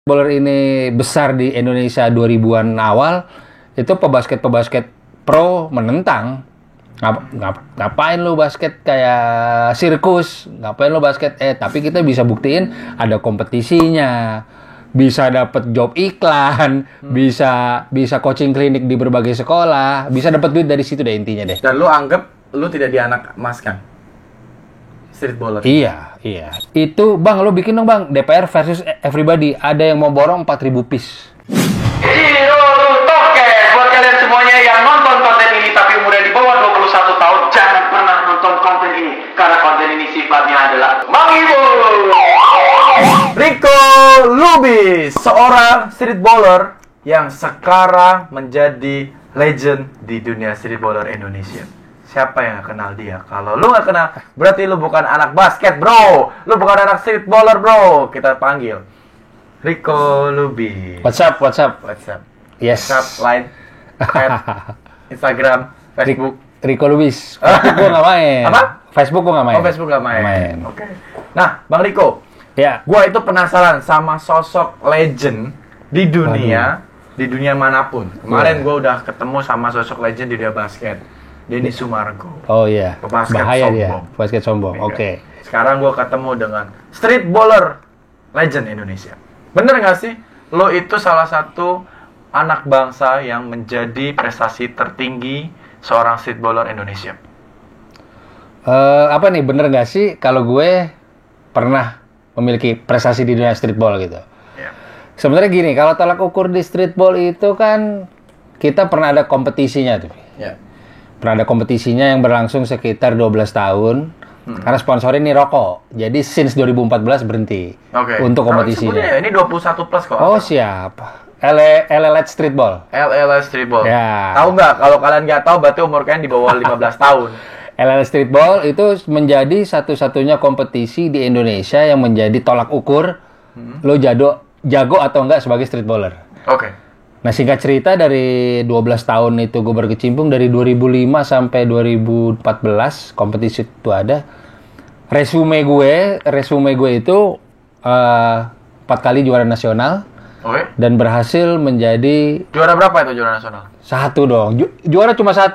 Bola ini besar di Indonesia 2000-an awal, itu pebasket-pebasket pro menentang. Ngapain lu basket kayak sirkus? Ngapain lu basket? Tapi kita bisa buktiin ada kompetisinya. Bisa dapat job iklan, bisa coaching klinik di berbagai sekolah, bisa dapat duit dari situ deh intinya deh. Dan lu anggap lu tidak dianak emaskan street baller? Iya. Itu Bang, lu bikin dong Bang, DPR versus everybody. Ada yang mau borong 4.000 piece. Buat kalian semuanya yang nonton konten ini tapi umurnya di bawah 21 tahun, jangan pernah nonton konten ini. Karena konten ini sifatnya adalah menghibur. Rico Lubis, seorang street baller yang sekarang menjadi legend di dunia street baller Indonesia. Siapa yang gak kenal dia? Kalau lu gak kenal, berarti lu bukan anak basket, bro. Lu bukan anak street baller, bro. Kita panggil Rico Lubis. What's up? Yes. WhatsApp, Line, chat, Instagram, Facebook. Rico Lubis. Facebook gua gak main. Apa? Facebook gua gak main. Oh, Facebook gak main. Oke. Nah, Bang Rico. Ya. Gua itu penasaran sama sosok legend di dunia, di dunia manapun. Kemarin gua udah ketemu sama sosok legend di dunia basket. Denny Sumargo. Oh iya. Bahaya sombong. dia. Basket sombong. Oke. Sekarang gua ketemu dengan street baller legend Indonesia. Bener nggak sih? Lo itu salah satu anak bangsa yang menjadi prestasi tertinggi seorang street baller Indonesia. Apa nih, bener nggak sih kalau gue pernah memiliki prestasi di dunia streetball gitu? Ya. Sebenarnya gini, kalau tolak ukur di streetball itu kan kita pernah ada kompetisinya tuh. Ya. Pernah ada kompetisinya yang berlangsung sekitar 12 tahun. Karena sponsornya ini rokok. Jadi since 2014 berhenti untuk kompetisinya. Ya, ini 21 plus kok. Oh siap. LLS Streetball. LLS Streetball. Ya. Tahu nggak? Kalau kalian nggak tahu, berarti umur kalian di bawah 15 tahun. LLS Streetball itu menjadi satu-satunya kompetisi di Indonesia yang menjadi tolak ukur lo jago atau enggak sebagai streetballer. Oke. Nah, singkat cerita dari 12 tahun itu gue berkecimpung, dari 2005 sampai 2014 kompetisi itu ada. Resume gue itu 4 kali juara nasional. Oke. Dan berhasil menjadi Juara berapa itu juara nasional? 1 dong. Juara cuma 1.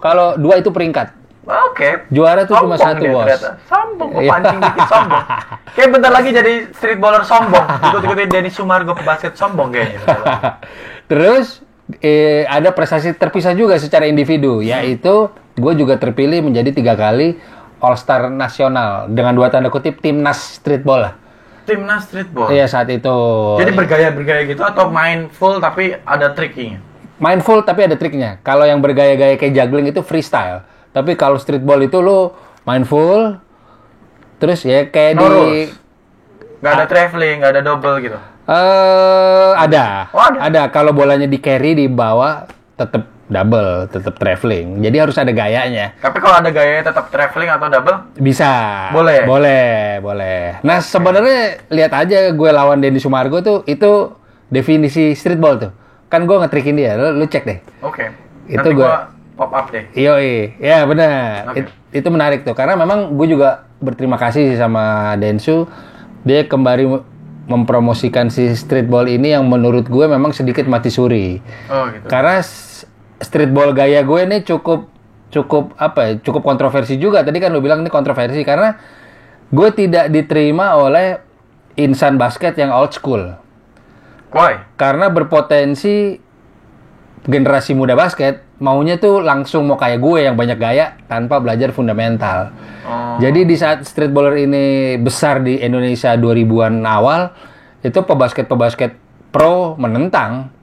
Kalau 2 itu peringkat. Oke. Juara tuh cuma 1, bos. Ternyata. Sombong, kok pancing dikit sombong. Kayak bentar lagi jadi street baller sombong. Ikut-ikutin Denny Sumargo basket sombong kayaknya. Terus ada prestasi terpisah juga secara individu, yaitu gue juga terpilih menjadi 3 kali All Star nasional dengan 2 tanda kutip timnas streetball lah. Timnas streetball? Iya, saat itu. Jadi bergaya-bergaya gitu atau main full tapi ada triknya? Main full tapi ada triknya. Kalau yang bergaya-gaya kayak juggling itu freestyle. Tapi kalau streetball itu lo main full, terus ya kayak Nggak ada traveling, nggak ada double gitu? Ada. Oh, ada? Ada. Kalau bolanya di carry di bawah, tetap double, tetap traveling. Jadi harus ada gayanya. Tapi kalau ada gayanya tetap traveling atau double? Bisa. Boleh? Boleh. Nah, sebenarnya lihat aja gue lawan Denny Sumargo tuh, itu definisi streetball tuh. Kan gue ngetrikin dia, lu cek deh. Oke. Itu Nanti gue pop up deh. Yoi, ya benar. Okay. Itu menarik tuh, karena memang gue juga berterima kasih sih sama Densu. Dia kembali mempromosikan si streetball ini yang menurut gue memang sedikit mati suri. Oh gitu. Karena streetball gaya gue ini cukup kontroversi juga. Tadi kan lu bilang ini kontroversi karena gue tidak diterima oleh insan basket yang old school. Why? Karena berpotensi generasi muda basket maunya tuh langsung mau kayak gue yang banyak gaya tanpa belajar fundamental. Oh. Jadi di saat streetballer ini besar di Indonesia 2000-an awal, itu pebasket pro menentang.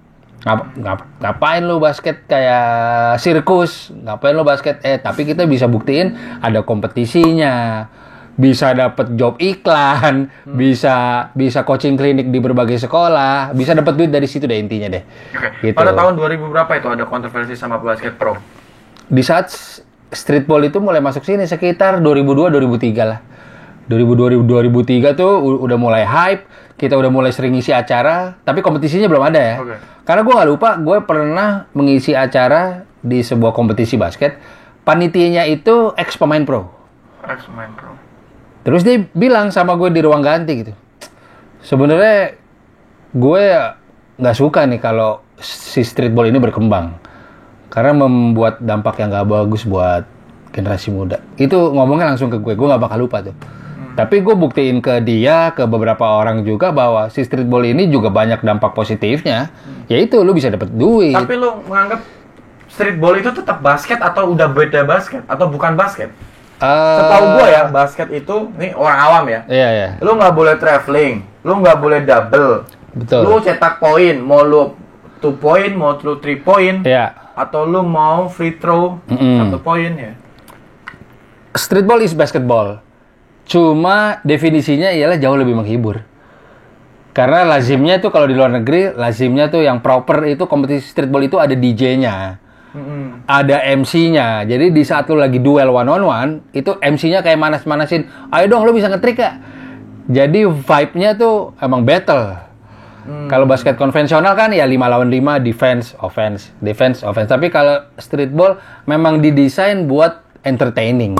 Ngapain lu basket kayak sirkus? Ngapain lu basket? Tapi kita bisa buktiin ada kompetisinya. Bisa dapat job iklan, bisa coaching klinik di berbagai sekolah, bisa dapat duit dari situ deh intinya deh. Oke. Gitu. Pada tahun 2000 berapa itu ada kontroversi sama basket pro? Di saat streetball itu mulai masuk sini sekitar 2002-2003 lah. 2003 tuh udah mulai hype, kita udah mulai sering ngisi acara, tapi kompetisinya belum ada ya. Okay. Karena gue nggak lupa, gue pernah mengisi acara di sebuah kompetisi basket, panitianya itu ex pemain pro. Terus dia bilang sama gue di ruang ganti gitu, sebenarnya gue nggak suka nih kalau si streetball ini berkembang. Karena membuat dampak yang nggak bagus buat generasi muda. Itu ngomongnya langsung ke gue nggak bakal lupa tuh. Tapi gue buktiin ke dia, ke beberapa orang juga bahwa si streetball ini juga banyak dampak positifnya. Yaitu lu bisa dapet duit. Tapi lu menganggap streetball itu tetap basket atau udah beda basket? Atau bukan basket? Setahu gue ya, basket itu, nih orang awam ya. Iya, iya. Lu nggak boleh traveling, lu nggak boleh double. Betul. Lu cetak poin, mau lu 2 point, mau lu 3 point. Iya. Atau lu mau free throw 1 poin ya. Streetball is basketball. Cuma definisinya ialah jauh lebih menghibur. Karena lazimnya tuh kalau di luar negeri, lazimnya tuh yang proper itu kompetisi streetball itu ada DJ-nya. Ada MC-nya. Jadi di saat lu lagi duel one on one, itu MC-nya kayak manas-manasin, "Ayo dong lu bisa nge-trick ya?" Jadi vibe-nya tuh emang battle. Kalau basket konvensional kan ya 5 lawan 5, defense, offense. Tapi kalau streetball memang didesain buat entertaining.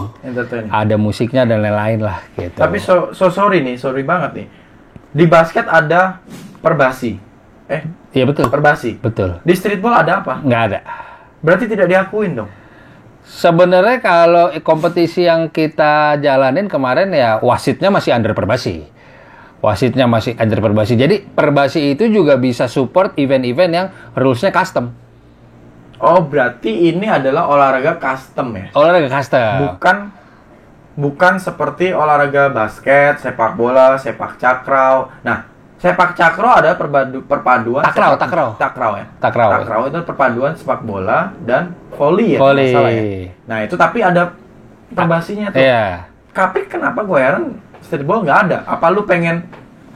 Ada musiknya dan lain-lain lah gitu. Tapi sorry banget nih. Di basket ada perbasi. Iya betul. Perbasi. Betul. Di streetball ada apa? Nggak ada. Berarti tidak diakuin dong. Sebenarnya kalau kompetisi yang kita jalanin kemarin ya wasitnya masih under perbasi. Jadi perbasi itu juga bisa support event-event yang rules-nya custom. Oh, berarti ini adalah olahraga custom ya? Olahraga custom. Bukan seperti olahraga basket, sepak bola, sepak takraw. Nah, sepak takraw ada perpaduan Takraw ya. Takraw itu perpaduan sepak bola dan volley ya. Volley. Ya. Nah, itu tapi ada perbasinya tuh. Iya. Tapi kenapa gue heran streetball nggak ada? Apa lu pengen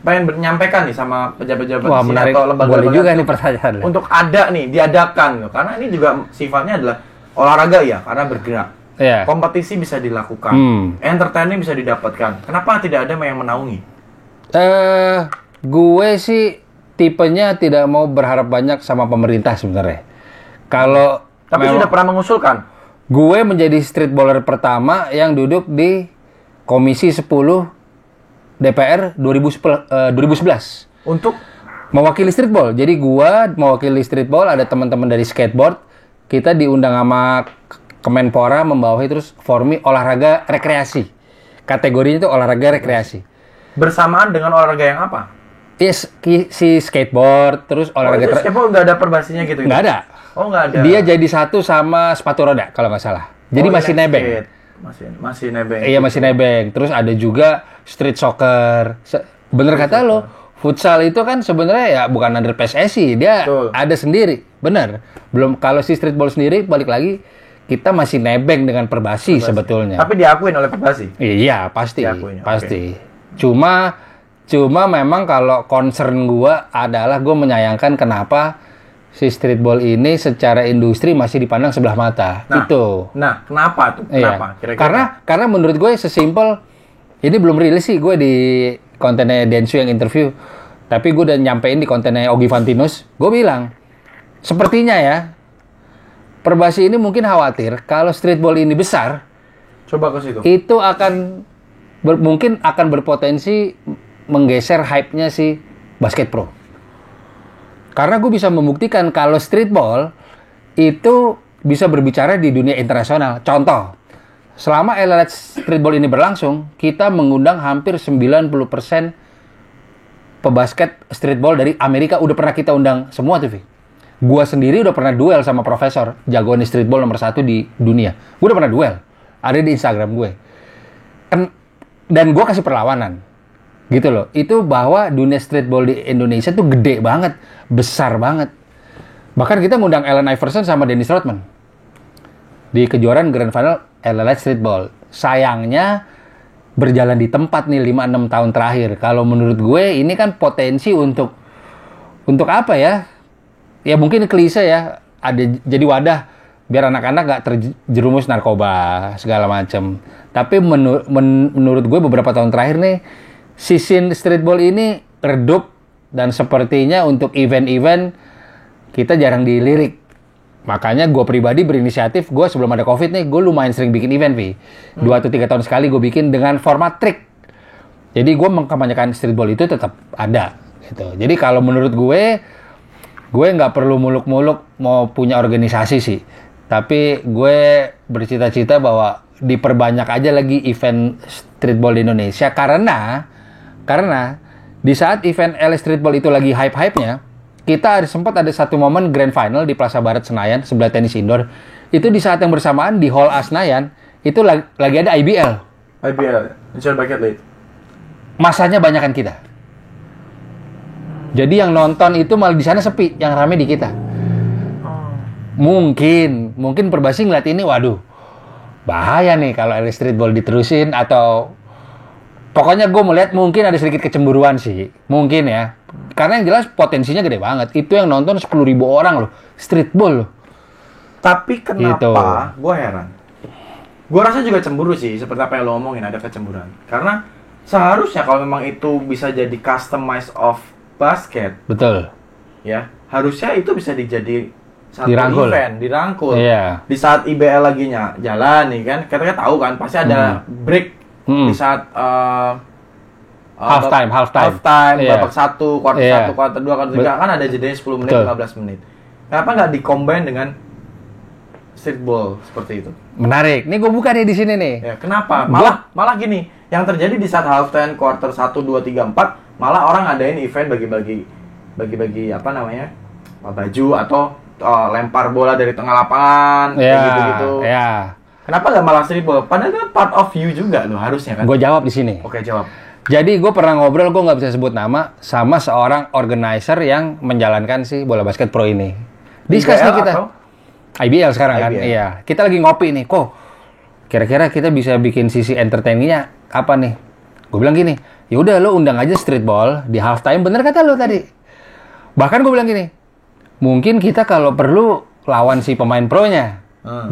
menyampaikan nih sama pejabat-pejabat Wah, menarik. atau lembaga-lembaga Boleh juga nih pertanyaan. untuk ada nih diadakan loh. Karena ini juga sifatnya adalah olahraga ya, karena bergerak. Iya. Kompetisi bisa dilakukan, entertaining bisa didapatkan. Kenapa tidak ada yang menaungi? Gue sih tipenya tidak mau berharap banyak sama pemerintah sebenarnya. Tapi sudah pernah mengusulkan. Gue menjadi streetballer pertama yang duduk di Komisi 10 DPR 2011 Untuk mewakili streetball. Jadi gue mewakili streetball, ada teman-teman dari skateboard. Kita diundang sama Kemenpora membawahi terus formi olahraga rekreasi. Kategorinya itu olahraga rekreasi. bersamaan dengan olahraga yang apa? Yes, si skateboard, terus olahraga... skateboard nggak ada perbasinya gitu? Nggak ada. Oh, nggak ada. Dia jadi satu sama sepatu roda, kalau nggak salah. Jadi masih nebeng. Masih nebeng. Iya, masih nebeng. Terus ada juga street soccer. Bener kata lo, futsal itu kan sebenarnya ya bukan under PSSI, dia ada sendiri. Bener. Belum, kalau si streetball sendiri, balik lagi, kita masih nebeng dengan perbasi sebetulnya. Tapi diakuin oleh perbasi? Iya, pasti. Pasti. Okay. Cuma memang kalau concern gua adalah gua menyayangkan kenapa si streetball ini secara industri masih dipandang sebelah mata. Nah, kenapa tuh? Kenapa? Iya. Karena menurut gue sesimpel, ini belum rilis sih gue di kontennya Densu yang interview, tapi gue udah nyampein di kontennya Ogi Fantinus. Gue bilang, sepertinya ya, Perbasi ini mungkin khawatir kalau streetball ini besar, coba ke situ. Itu akan mungkin akan berpotensi menggeser hype-nya si basket pro. Karena gue bisa membuktikan kalau streetball itu bisa berbicara di dunia internasional. Contoh, selama Elite Streetball ini berlangsung, kita mengundang hampir 90% pebasket streetball dari Amerika. Udah pernah kita undang semua tuh, Vi. Gue sendiri udah pernah duel sama profesor, jagoan di streetball nomor 1 di dunia. Gue udah pernah duel. Ada di Instagram gue. Dan gue kasih perlawanan. Gitu loh. Itu bahwa dunia streetball di Indonesia tuh gede banget. Besar banget. Bahkan kita ngundang Allen Iverson sama Dennis Rodman di kejuaraan Grand Final Elite Streetball. Sayangnya berjalan di tempat nih 5-6 tahun terakhir. Kalau menurut gue ini kan potensi untuk apa ya? Ya mungkin klise ya. Ada jadi wadah biar anak-anak nggak terjerumus narkoba segala macam. Tapi menurut gue beberapa tahun terakhir nih scene streetball ini redup dan sepertinya untuk event-event kita jarang dilirik. Makanya gue pribadi berinisiatif, gue sebelum ada COVID nih, gue lumayan sering bikin event, Vi. 2 atau 3 tahun sekali gue bikin dengan format trick. Jadi gue mengkampanyekan streetball itu tetap ada. gitu. Jadi kalau menurut gue nggak perlu muluk-muluk mau punya organisasi sih. Tapi gue bercita-cita bahwa diperbanyak aja lagi event streetball di Indonesia karena di saat event LA Streetball itu lagi hype-hype-nya, kita sempat ada satu momen grand final di Plaza Barat Senayan sebelah tenis indoor. Itu di saat yang bersamaan di Hall A Senayan itu lagi ada IBL. Indonesia Bucket League. Masanya banyakan kita. Jadi yang nonton itu malah di sana sepi, yang rame di kita. Mungkin Perbasi ngeliat ini, waduh, bahaya nih kalau LA Streetball diterusin atau pokoknya gue melihat mungkin ada sedikit kecemburuan sih, mungkin ya. Karena yang jelas potensinya gede banget. Itu yang nonton 10.000 orang loh, streetball loh. Tapi kenapa Gitu. gue heran? Gue rasa juga cemburu sih, seperti apa yang lo omongin, ada kecemburuan. Karena seharusnya kalau memang itu bisa jadi customize of basket, Betul. ya harusnya itu bisa dijadi satu Dirangkul. event, dirangkul. Iya. Di saat IBL lagi jalan nih kan, kita tahu kan pasti ada break di saat Halftime. Iya. babak 1, kuarter Iya. 1, kuarter 2, kuarter 3 kan ada jedanya 10 menit, Betul. 15 menit. Kenapa nggak di-combine dengan streetball seperti itu? Menarik. Nih gue buka nih di sini nih. Ya, kenapa? Malah gini, yang terjadi di saat halftime kuarter 1, 2, 3, 4, malah orang ngadain event bagi apa namanya? Baju atau lempar bola dari tengah lapangan kayak gitu-gitu. Iya. Kenapa nggak malah streetball? Padahal itu part of you juga loh harusnya kan. Gue jawab di sini. Oke, jawab. Jadi gue pernah ngobrol, gue nggak bisa sebut nama, sama seorang organizer yang menjalankan si bola basket pro ini. Discuss nih kita. Atau? IBL sekarang kan? IBL. Iya. Kita lagi ngopi nih, kok kira-kira kita bisa bikin sisi entertainingnya apa nih? Gue bilang gini, ya udah lo undang aja streetball di halftime, bener kata lo tadi. Bahkan gue bilang gini, mungkin kita kalau perlu lawan si pemain pro-nya,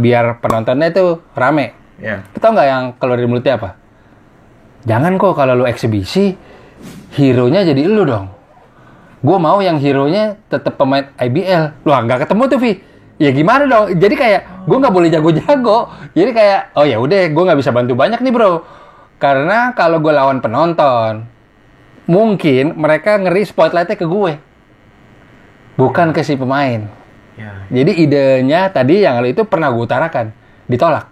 biar penontonnya itu rame. Ya. Lo tau nggak yang keluar dari mulutnya apa? Jangan kok kalau lo eksibisi, hero-nya jadi lo dong. Gue mau yang hero-nya tetap pemain IBL. Loh, nggak ketemu tuh, Vi. Ya gimana dong? Jadi kayak gue nggak boleh jago-jago. Jadi kayak, oh ya udah, gue nggak bisa bantu banyak nih bro. Karena kalau gue lawan penonton, mungkin mereka ngeri spotlight-nya ke gue, bukan ke si pemain. Ya. Jadi idenya tadi yang itu pernah gue utarakan, ditolak.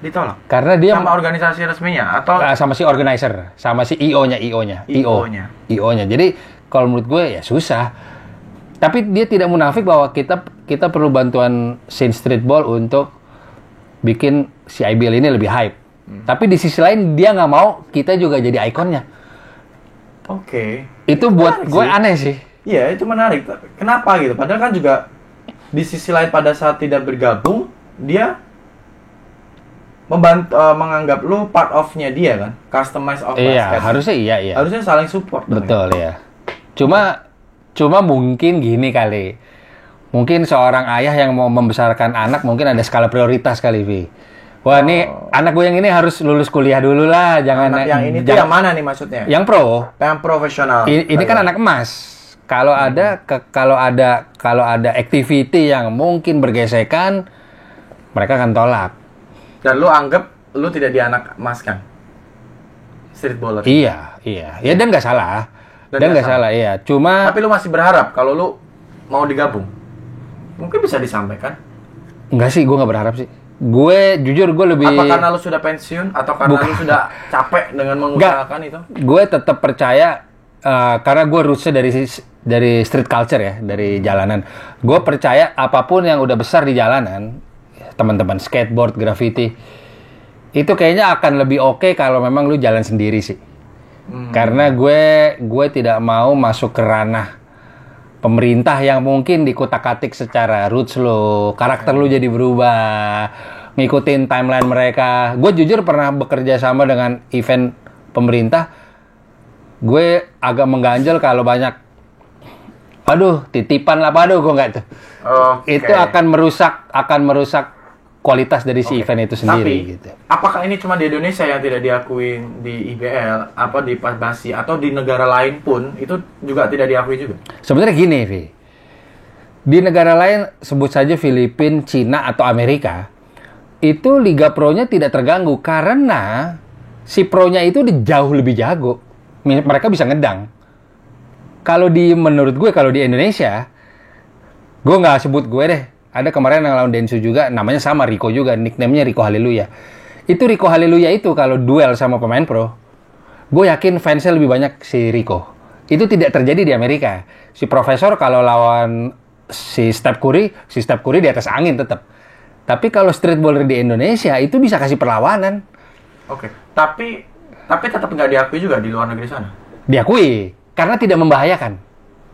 Ditolak. Karena dia Sama organisasi resminya atau sama si organizer, sama si IO-nya. Jadi kalau menurut gue ya susah. Tapi dia tidak munafik bahwa kita perlu bantuan scene streetball untuk bikin si IBL ini lebih hype. Tapi di sisi lain dia nggak mau kita juga jadi ikonnya. Oke. Itu buat Menarik gue sih. aneh sih. Iya, itu menarik. Kenapa gitu? Padahal kan juga di sisi lain pada saat tidak bergabung, dia menganggap lu part of-nya dia kan, customize of Iya, basket. harusnya iya. Harusnya saling support. dong, Betul ya. Cuma mungkin gini kali. Mungkin seorang ayah yang mau membesarkan anak mungkin ada skala prioritas kali, Vi. Wah, nih anak gue yang ini harus lulus kuliah dulu lah, jangan Anak yang ini tuh yang mana nih maksudnya? yang pro. Yang profesional. Ini kan anak emas. Kalau ada activity yang mungkin bergesekan, mereka akan tolak. Dan lu anggap lu tidak di anak emas kan? Streetballer. Iya. Ya dan nggak salah. Dan nggak salah, iya. Cuma Tapi lu masih berharap kalau lu mau digabung. Mungkin bisa disampaikan. nggak sih, gue nggak berharap sih. Gue jujur gue lebih. Apa karena lu sudah pensiun atau karena lu sudah capek dengan mengusahakan itu? Gue tetap percaya karena gue rootsnya dari street culture ya, dari jalanan. Gue percaya apapun yang udah besar di jalanan, teman-teman skateboard, graffiti, itu kayaknya akan lebih oke kalau memang lu jalan sendiri sih. Karena gue tidak mau masuk ke ranah pemerintah yang mungkin dikutak-atik secara roots lo, karakter lu jadi berubah, ngikutin timeline mereka. Gue jujur pernah bekerja sama dengan event pemerintah, gue agak mengganjal kalau banyak, aduh titipan lah, aduh gue nggak tuh. Oke. Itu akan merusak kualitas dari si event itu sendiri. Tapi, Gitu. apakah ini cuma di Indonesia yang tidak diakui di IBL, apa di Perbasi, atau di negara lain pun itu juga tidak diakui juga? Sebenarnya gini, Vi. Di negara lain, sebut saja Filipina, Cina, atau Amerika, itu Liga Pro-nya tidak terganggu karena si pro-nya itu jauh lebih jago. Mereka bisa ngedang. menurut gue kalau di Indonesia, gue nggak sebut gue deh. Ada kemarin yang lawan Densu juga, namanya sama Rico juga, nickname-nya Rico Haleluya. Itu Rico Haleluya itu kalau duel sama pemain pro, gue yakin fansnya lebih banyak si Rico. Itu tidak terjadi di Amerika. Si Profesor kalau lawan si Steph Curry di atas angin tetap. Tapi kalau streetballer di Indonesia itu bisa kasih perlawanan. Oke. Tapi tetap nggak diakui juga di luar negeri sana. Diakui karena tidak membahayakan.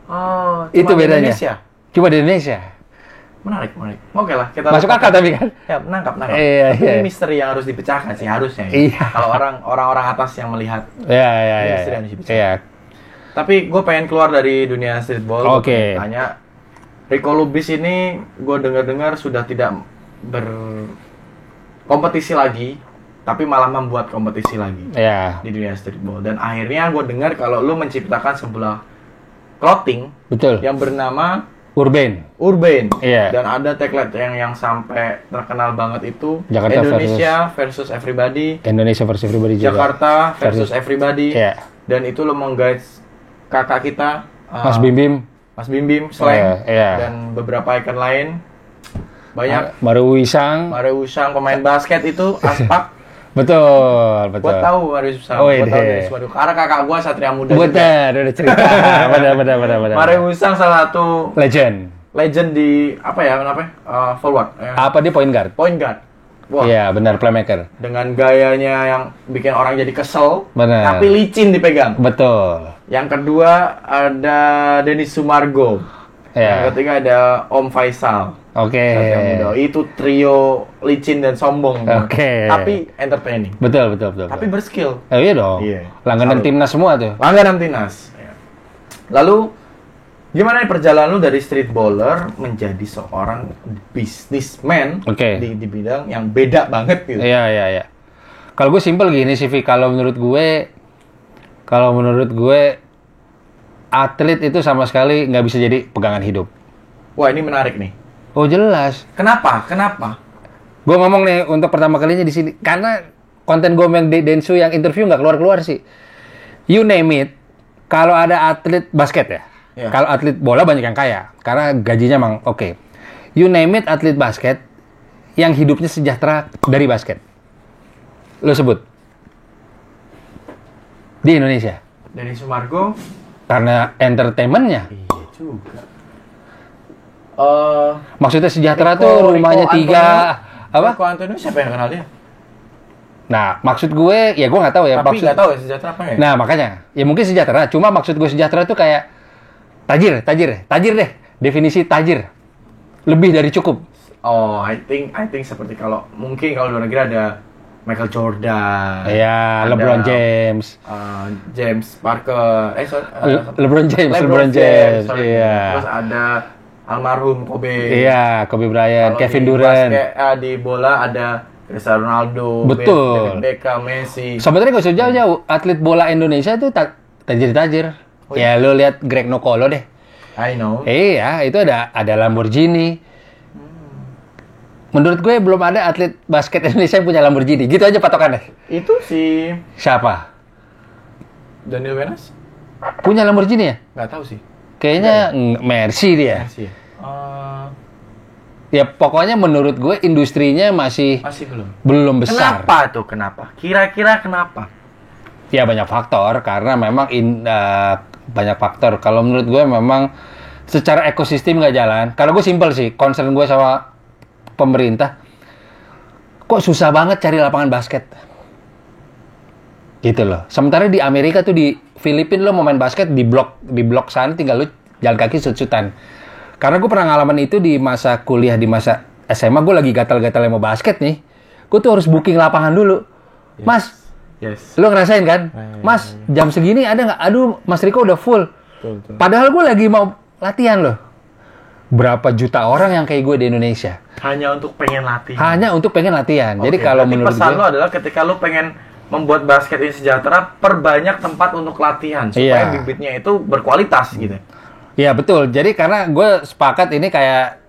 Oh, Itu cuma di bedanya. Indonesia. Cuma di Indonesia. Menarik. Oke lah, kita Masuk akal tapi kan. Ya, menangkap. Iya, Tapi iya. ini misteri yang harus dipecahkan sih harusnya. Iya. Kalau orang-orang atas yang melihat. Iya. misteri yang harus dipecahkan. Iya. Tapi gue pengen keluar dari dunia streetball. Oke. Gua pengen tanya, Rico Lubis ini gue dengar-dengar sudah tidak berkompetisi lagi, tapi malah membuat kompetisi lagi Iya. di dunia streetball. Dan akhirnya gue dengar kalau lu menciptakan sebuah clothing Betul. yang bernama Urban. Urban. Iya. Dan ada tagline yang sampai terkenal banget itu Jakarta Indonesia versus everybody, Indonesia versus everybody juga. Jakarta versus everybody. Iya. Dan itu lo menggait kakak kita Mas Bim. Mas Bim Bim, Slang, Iya. dan beberapa icon lain. Banyak. Mario Wisang. Mario Usang, pemain basket itu, Aspak. Betul. Gue tahu Mario Usang. Oh, Gue tahu iya. dari Sumatera. Karena kakak gue Satria Muda juga. Betul, udah cerita. Benar. Mario Usang salah satu Legend. legend di apa ya namanya? Forward. Apa dia point guard? Point guard. Wah, Iya, benar, playmaker. dengan gayanya yang bikin orang jadi kesel, Benar. tapi licin dipegang. Betul. Yang kedua ada Denis Sumargo. Yang Iya. ketiga ada Om Faisal. Oke. Satria Muda. Itu trio licin dan sombong. Oke. Tapi entertaining. Betul. Tapi berskill. Iya dong. Iya. Langganan Selalu. timnas semua tuh. Langganan timnas. Ya. Lalu gimana nih perjalanan lu dari streetballer menjadi seorang businessman Oke. di bidang yang beda banget gitu? Iya. Kalau gue simpel gini sih, Vi. Kalau menurut gue atlet itu sama sekali nggak bisa jadi pegangan hidup. Wah, ini menarik nih. Oh jelas. Kenapa? Gue ngomong nih untuk pertama kalinya di sini karena konten gue yang Densu yang interview nggak keluar sih. You name it. Kalau ada atlet basket ya. Iya. Kalau atlet bola banyak yang kaya karena gajinya emang oke. You name it atlet basket yang hidupnya sejahtera dari basket. Lo sebut di Indonesia Denis Sumargo. karena entertainmentnya. Iya juga. Maksudnya sejahtera Rico tuh rumahnya Antonio. 3 apa? Rico Antonio siapa yang kenal dia? Nah, maksud gue ya gue nggak tahu ya. Tapi nggak tahu ya sejahtera apa ya? Nah, makanya ya mungkin sejahtera. Cuma maksud gue sejahtera tuh kayak tajir deh. Definisi tajir lebih dari cukup. Oh, I think seperti mungkin kalau luar negeri ada Michael Jordan. Ya, ada, LeBron James. James Parker. LeBron James. Sorry. Iya. Terus ada almarhum Kobe. Iya, Kobe Bryant, Kalau Kevin di Durant. basket, di bola ada Cristiano Ronaldo, Betul. David Beckham, Messi. Sebenarnya gak usah jauh-jauh. Atlet bola Indonesia tuh tajir-tajir. Oh, Ya, lo lihat Greg Nokolo deh. I know. Iya, itu ada Lamborghini. Menurut gue belum ada atlet basket Indonesia yang punya Lamborghini. Gitu aja patokannya. Itu si Siapa? Daniel Wenas? Punya Lamborghini ya? Nggak tahu sih. Kayaknya Mercy dia. Messi. Ya pokoknya menurut gue industrinya masih Masih belum. belum besar. Kenapa? Kira-kira kenapa? Ya banyak faktor karena memang banyak faktor. Kalau menurut gue memang secara ekosistem nggak jalan. Kalau gue simpel sih, concern gue sama pemerintah. Kok susah banget cari lapangan basket? Gitu loh. Sementara di Amerika tuh di Filipina lo mau main basket di blok sana tinggal lo jalan kaki sut-sutan. Karena gue pernah ngalamin itu di masa kuliah, di masa SMA gue lagi gatal-gatal mau basket nih. Gue tuh harus booking lapangan dulu. Mas, Yes. lo ngerasain kan? Mas, jam segini ada nggak? Aduh, Mas Riko udah full. Betul. Padahal gue lagi mau latihan loh. Berapa juta orang yang kayak gue di Indonesia Hanya untuk pengen latihan. hanya untuk pengen latihan. Jadi Oke, kalau berarti menurut pesan gue, lo adalah ketika lo pengen membuat basket ini sejahtera, perbanyak tempat untuk latihan supaya Iya. bibitnya itu berkualitas gitu. ya betul. Jadi karena gue sepakat ini kayak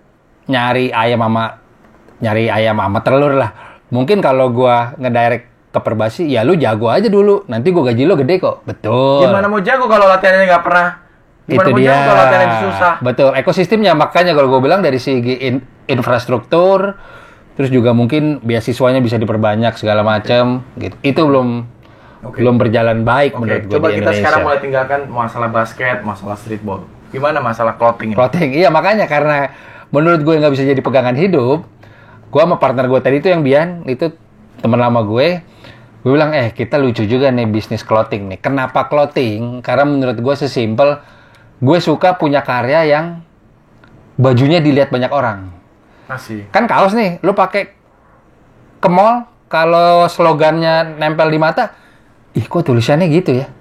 nyari ayam sama telur lah. Mungkin kalau gue ngedirect ke Perbasi, ya lu jago aja dulu. Nanti gue gaji lo gede kok. Betul. Gimana mau jago kalau latihannya nggak pernah Gimana Itu pun dia. kan kalau hotel itu susah. Betul, ekosistemnya makanya kalau gue bilang dari segi infrastruktur, terus juga mungkin beasiswanya bisa diperbanyak segala macam gitu. Itu belum berjalan baik Oke, menurut gue coba di kita Indonesia. sekarang mulai tinggalkan masalah basket, masalah streetball. Gimana masalah clothing ini? Clothing, iya makanya karena menurut gue nggak bisa jadi pegangan hidup, gue sama partner gue tadi itu yang Bian, itu teman lama gue bilang, kita lucu juga nih bisnis clothing nih. Kenapa clothing? Karena menurut gue sesimpel, gue suka punya karya yang bajunya dilihat banyak orang. Masih. Kan kaos nih, lu pakai ke mall, kalau slogannya nempel di mata, ih kok tulisannya gitu ya?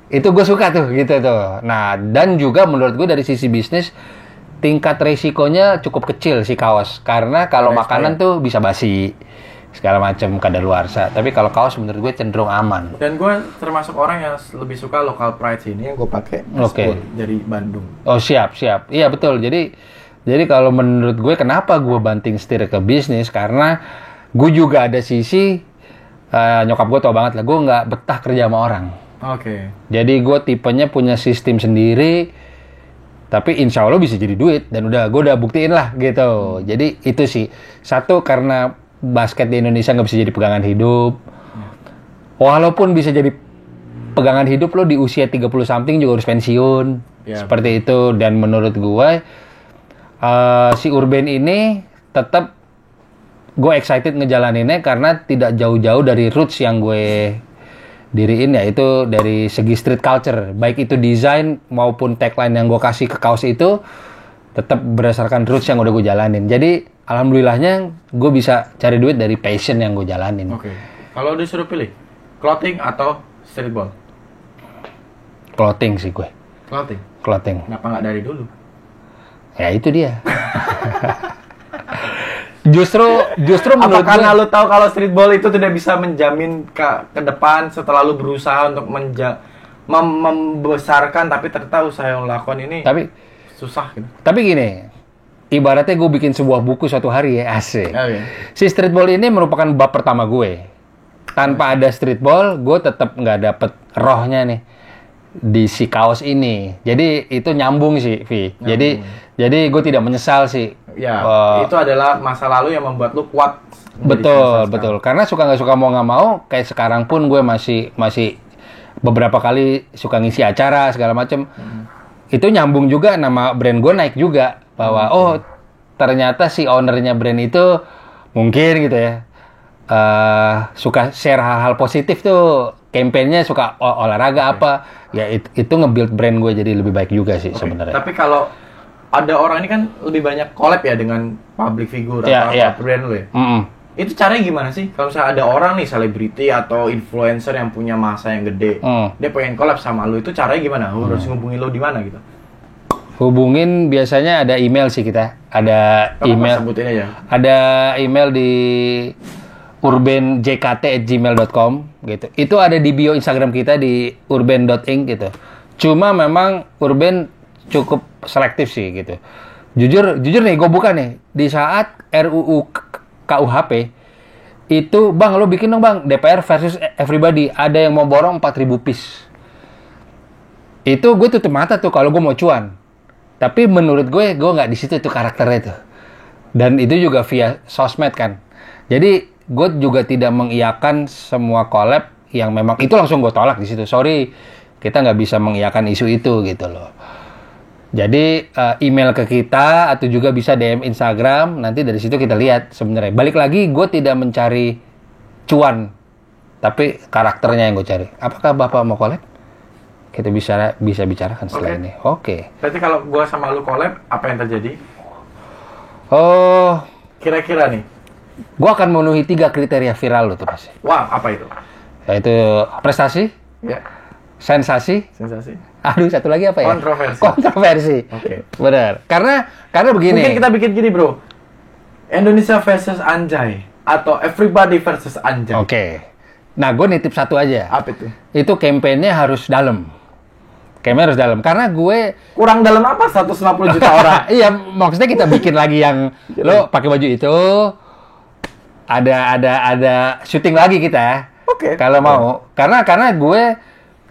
Itu gue suka tuh, gitu tuh. Nah, dan juga menurut gue dari sisi bisnis, tingkat resikonya cukup kecil si kaos. Karena kalau Karena makanan tuh bisa basi, segala macam kadaluarsa. Tapi kalau kaos menurut gue cenderung aman. Dan gue termasuk orang yang lebih suka local pride sih. Ini yang gue pakai. Oke. Dari Bandung. Oh siap. Iya betul. Jadi kalau menurut gue kenapa gue banting setir ke bisnis? Karena gue juga ada sisi, nyokap gue tau banget lah, gue nggak betah kerja sama orang. Oke. Jadi gue tipenya punya sistem sendiri, tapi insya Allah bisa jadi duit. Dan gue udah buktiin lah gitu. Jadi itu sih. Satu, karena basket di Indonesia nggak bisa jadi pegangan hidup. Walaupun bisa jadi pegangan hidup, lo di usia 30 something juga harus pensiun. Ya. Seperti itu. Dan menurut gue, si Urban ini tetap gue excited ngejalaninnya karena tidak jauh-jauh dari roots yang gue diriin, yaitu dari segi street culture, baik itu desain maupun tagline yang gue kasih ke kaos itu tetap berdasarkan roots yang udah gue jalanin. Jadi alhamdulillahnya gue bisa cari duit dari passion yang gue jalanin. Oke. Kalau disuruh pilih, clothing atau streetball? Clothing sih gue. Clothing. Kenapa nggak dari dulu? Ya itu dia. Justru Apa menurut karena gue, lu tahu kalau streetball itu tidak bisa menjamin ke depan setelah lu berusaha untuk membesarkan, tapi ternyata usaha yang lu lakukan ini susah gitu. Tapi gini, ibaratnya gue bikin sebuah buku suatu hari ya, asik. Oke. Si streetball ini merupakan bab pertama gue. Tanpa ada streetball, gue tetap nggak dapet rohnya nih di si kaos ini. Jadi itu nyambung sih, Vi. Jadi gue tidak menyesal sih. Ya, itu adalah masa lalu yang membuat lu kuat. Betul. Karena suka nggak suka mau nggak mau, kayak sekarang pun gue masih beberapa kali suka ngisi acara segala macem. Itu nyambung juga, nama brand gue naik juga bahwa ternyata si ownernya brand itu mungkin gitu ya suka share hal-hal positif tuh, campaign-nya suka olahraga apa ya, itu nge-build brand gue jadi lebih baik juga sih sebenarnya. Tapi kalau ada orang ini kan lebih banyak collab ya dengan public figure atau brand lu ya. Itu caranya gimana sih? Kalau misalnya ada orang nih, selebriti atau influencer yang punya masa yang gede, dia pengen collab sama lu, itu caranya gimana? Harus ngubungin lu di mana gitu? Hubungin biasanya ada email sih kita. Ada email. Sebutin aja. Ada email di urbanjkt@gmail.com gitu. Itu ada di bio Instagram kita di urban.inc gitu. Cuma memang Urban cukup selektif sih gitu. Jujur nih, gue buka nih. Di saat RUU KUHP itu, bang lo bikin dong bang, DPR versus everybody. Ada yang mau borong 4.000 piece. Itu gue tutup mata tuh kalau gue mau cuan. Tapi menurut gue nggak di situ tuh karakternya tuh. Dan itu juga via sosmed kan. Jadi gue juga tidak mengiyakan semua collab yang memang itu langsung gue tolak di situ. Sorry, kita nggak bisa mengiyakan isu itu gitu loh. Jadi email ke kita atau juga bisa DM Instagram, nanti dari situ kita lihat sebenarnya. Balik lagi, gue tidak mencari cuan, tapi karakternya yang gue cari. Apakah Bapak mau collab? Kita bisa bicarakan setelah ini. Oke. Berarti kalau gue sama lu collab, apa yang terjadi? Oh, Kira-kira nih. gue akan memenuhi 3 kriteria viral lo tuh pasti. Wah, apa itu? Yaitu prestasi, Ya, sensasi, sensasi. aduh satu lagi apa ya? Kontroversi. Oke. Benar. Karena begini. Mungkin kita bikin gini, bro. Indonesia versus Anjay atau Everybody versus Anjay. Oke. Nah, gue nitip satu aja. Apa itu? Itu campaign-nya harus dalam. Karena gue Kurang dalam apa? 150 juta orang. iya, maksudnya kita bikin lagi yang lo pakai baju itu, ada syuting lagi kita. Oke. Kalau mau. Karena gue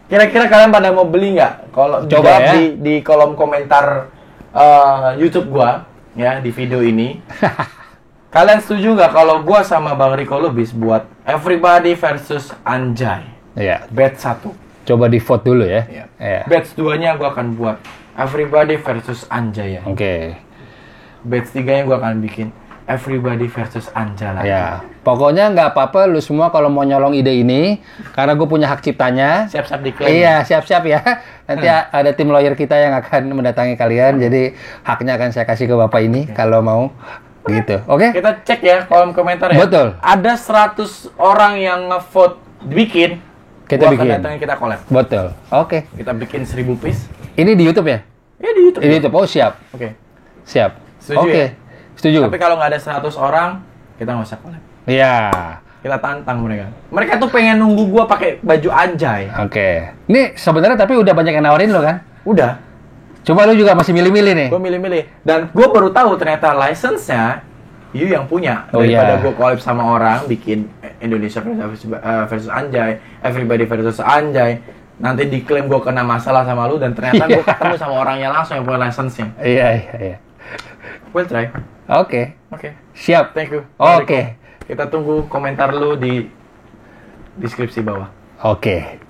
Kira-kira kalian pada mau beli nggak? Kalau Coba jawab ya. di kolom komentar YouTube gua ya di video ini. Kalian setuju nggak kalau gua sama Bang Riko Lubis buat Everybody versus Anjay? Iya. Batch 1. Coba di vote dulu ya. Iya. Iya. Batch 2-nya gua akan buat Everybody versus Anjay ya. Oke. Batch 3-nya gua akan bikin Everybody versus Anja lagi. Ya, pokoknya nggak apa-apa lu semua kalau mau nyolong ide ini, karena gue punya hak ciptanya. Siap-siap diklaim. Iya, siap-siap ya. Nanti ada tim lawyer kita yang akan mendatangi kalian, jadi haknya akan saya kasih ke Bapak ini kalau mau gitu. Oke? Kita cek ya kolom komentar ya. Betul. Ada 100 orang yang ngevote bikin. Kita gua akan bikin. datangin, kita collab. Betul. Oke. Kita bikin 1000 piece. Ini di YouTube ya? Ya di YouTube. Di YouTube. Oh, siap. Oke. Siap. Setuju Oke. ya? Setuju. Tapi kalau nggak ada 100 orang, kita nggak usah collab. Iya. Kita tantang mereka. Mereka tuh pengen nunggu gua pakai baju Anjay. Oke. Ini sebenarnya tapi udah banyak yang nawarin lo kan? Udah. Coba lu juga masih milih-milih nih. Gue milih-milih. Dan gue baru tahu ternyata license-nya you yang punya. Oh, Daripada iya. gue collab sama orang, bikin Indonesia versus Anjay, Everybody versus Anjay. Nanti diklaim gue kena masalah sama lu dan ternyata gue ketemu sama orangnya langsung yang punya license-nya. Iya, iya, iya. We'll try. Oke. Oke. Siap. Thank you. Oke. Kita tunggu komentar lu di deskripsi bawah. Oke.